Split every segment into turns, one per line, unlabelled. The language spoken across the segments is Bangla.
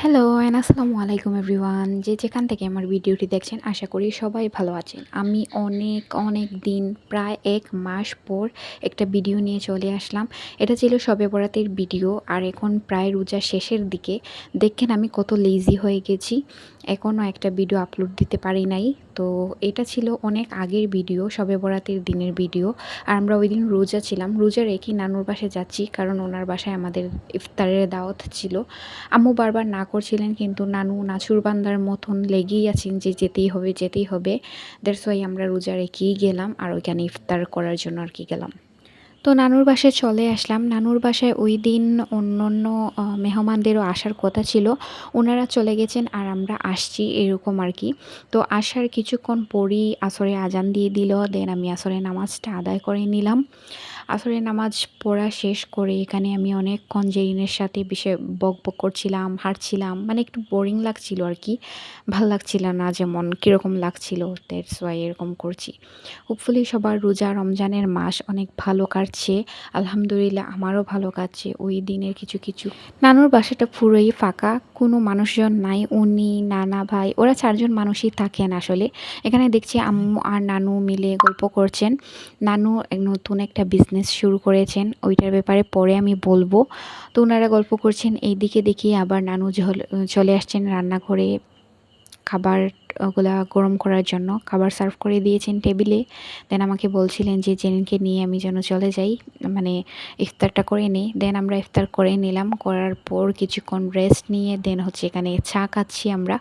হ্যালো অ্যান্ড আসসালামু আলাইকুম এভরিওয়ান, যে যেখান থেকে আমার ভিডিওটি দেখছেন আশা করি সবাই ভালো আছেন। আমি অনেক অনেক দিন প্রায় 1 মাস পর একটা ভিডিও নিয়ে চলে আসলাম। এটা ছিল শবে বরাতের ভিডিও, আর এখন প্রায় রোজা শেষের দিকে। দেখেন আমি কত লেজি হয়ে গেছি, এখনও একটা ভিডিও আপলোড দিতে পারি নাই। তো এটা ছিল অনেক আগের ভিডিও, শবে বরাতের দিনের ভিডিও। আর আমরা ওই দিন রোজা ছিলাম, রোজা রেখে নানুর বাসায় যাচ্ছি, কারণ ওনার বাসায় আমাদের ইফতারের দাওয়াত ছিল। আম্মু বারবার না করছিলেন, কিন্তু নানু নাছুরবান্দার মতন লেগেই আছেন যে যেতেই হবে যেতেই হবে। দ্যাটস ওয়াই আমরা রোজা রেখেই গেলাম, আর ওইখানে ইফতার করার জন্য আর কি গেলাম। তো নানুর বাসায় চলে আসলাম। নানুর বাসায় ওই দিন অন্য মেহমানদেরও আসার কথা ছিল, ওনারা চলে গেছেন আর আমরা আসছি এরকম আর কি। তো আসার কিছুক্ষণ পরই আসরে আজান দিয়ে দিল, দেন আমি আসরের নামাজটা আদায় করে নিলাম। আসরের নামাজ পড়া শেষ করে এখানে আমি অনেকক্ষণ জেরিনের সাথে বেশি বকবক করছিলাম, হাঁটছিলাম, মানে একটু বোরিং লাগছিল আর কি, ভাল লাগছিল না, যেমন কীরকম লাগছিল, দ্যাটস ওয়াই এরকম করছি। হোপফুলি সবার রোজা রমজানের মাস অনেক ভালো কাটছে, আলহামদুলিল্লাহ আমারও ভালো কাটছে। ওই দিনের কিছু নানুর বাসাটা পুরোই ফাঁকা, কোনো মানুষজন নাই। উনি, নানা, ভাই, ওরা 4জন মানুষই থাকেন আসলে। এখানে দেখছি আম্মু আর নানু মিলে গল্প করছেন। নানু নতুন একটা বিজনেস শুরু করেছেন, ওইটার ব্যাপারে পরে আমি বলবো। তো ওনারা গল্প করছেন, এইদিকে দেখি আবার নানু চলে আসছেন রান্নাঘরে খাবার ওগুলা গরম করার জন্য। খাবার সার্ভ করে দিয়েছেন টেবিলে। দেন আমাকে বলছিলেন যে জেনিনকে নিয়ে আমি যেন চলে যাই, মানে ইফতারটা করে নিই। দেন আমরা ইফতার করে নিলাম, করার পর কিছুক্ষণ রেস্ট নিয়ে দেন হচ্ছে এখানে চা খাচ্ছি আমরা।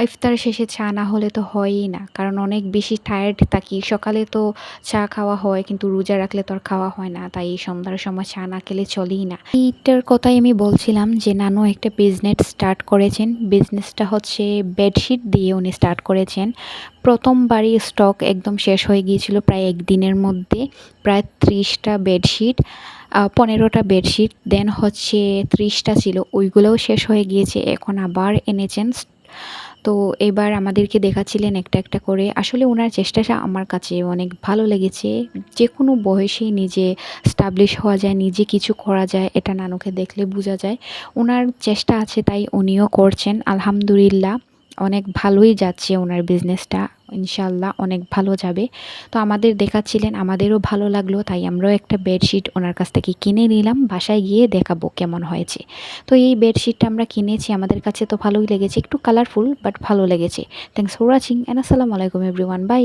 ইফতার শেষে চা না হলে তো হয়ই না, কারণ অনেক বেশি টায়ার্ড থাকি। সকালে তো চা খাওয়া হয়, কিন্তু রোজা রাখলে তো আর খাওয়া হয় না, তাই সন্ধ্যার সময় চা না খেলে চলেই না। এইটার কথাই আমি বলছিলাম যে নানু একটা বিজনেস স্টার্ট করেছেন। বিজনেসটা হচ্ছে বেডশিট দিয়ে উনি স্টার্ট করেছেন। প্রথমবারই স্টক একদম শেষ হয়ে গিয়েছিল প্রায় একদিনের মধ্যে, প্রায় 30টা বেডশিট, 15টা বেডশিট, দেন হচ্ছে 30টা ছিল, ওইগুলোও শেষ হয়ে গিয়েছে। এখন আবার এনেছেন। তো এবার আমাদেরকে দেখাচ্ছিলেন একটা একটা করে। আসলে ওনার চেষ্টাটা আমার কাছে অনেক ভালো লেগেছে। যে কোনো বয়সেই নিজে স্টাবলিশ হওয়া যায়, নিজে কিছু করা যায়, এটা নানুকে দেখলে বোঝা যায়। ওনার চেষ্টা আছে, তাই উনিও করছেন আলহামদুলিল্লাহ। অনেক ভালোই যাচ্ছে ওনার বিজনেসটা, ইনশাল্লাহ অনেক ভালো যাবে। তো আমাদের দেখাচ্ছিলেন, আমাদেরও ভালো লাগলো, তাই আমরাও একটা বেডশিট ওনার কাছ থেকে কিনে নিলাম, বাসায় গিয়ে দেখাবো কেমন হয়েছে। তো এই বেডশিটটা আমরা কিনেছি, আমাদের কাছে তো ভালোই লেগেছে, একটু কালারফুল বাট ভালো লেগেছে। থ্যাংকস ফর ওয়াচিং অ্যান্ড আসসালামু আলাইকুম এভরিওয়ান, বাই।